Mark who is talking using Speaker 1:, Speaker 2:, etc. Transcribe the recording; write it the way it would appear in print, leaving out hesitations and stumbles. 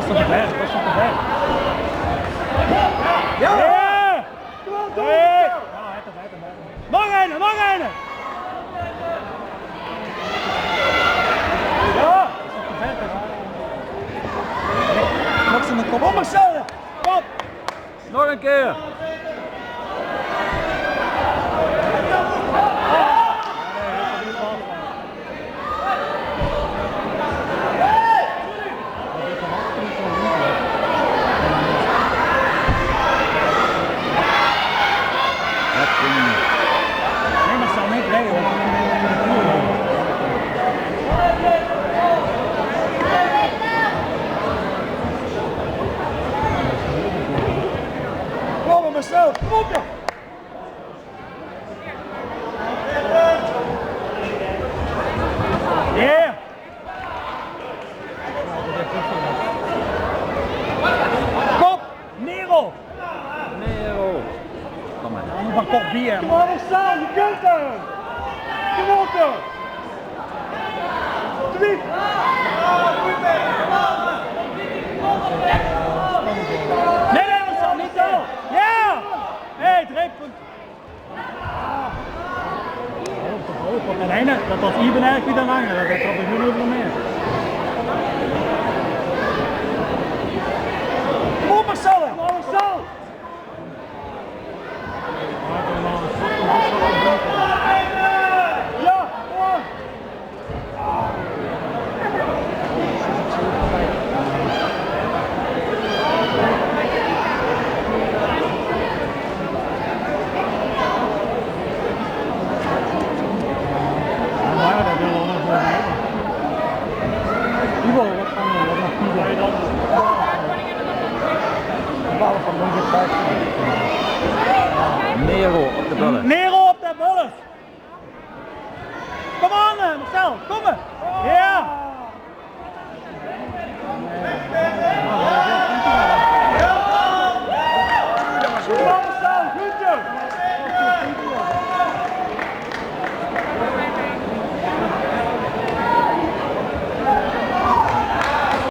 Speaker 1: stond erbij, dat stond erbij.
Speaker 2: Ja!
Speaker 1: Ja!
Speaker 2: Kom on, doe
Speaker 1: Hey!
Speaker 2: het!
Speaker 1: Ja, hij heeft erbij. Nog een, nog een! Ja! Dat stond erbij, toch? Nog zo'n kop.
Speaker 2: Kom Marcel!
Speaker 1: Kop!
Speaker 3: Nog een keer.
Speaker 1: Nee, maar zal niet rijden.
Speaker 2: Kom op Marcel! Kom op!
Speaker 1: Yeah! Kop! Nero!
Speaker 3: Nero. Kom maar.
Speaker 1: Nog een kop bier.
Speaker 2: Kom on Marcel, je kunt het! Kom op toch! Tweet!
Speaker 1: Nee, dat zal niet zo! Ja! Hé, 3 punten. Op het einde, dat was Iben eigenlijk weer dan langer, dat had ik nu over meer.
Speaker 2: Kom op Marcel! Kom op Marcel! Ja, kom on!
Speaker 1: Ja, dat willen we nog wel hebben. Ivo, wat gaan we nog kiezen? De ballen van Longe Park.
Speaker 3: Nero op de ballen.
Speaker 1: Nero op de bullet! Kom aan, Marcel, kom maar!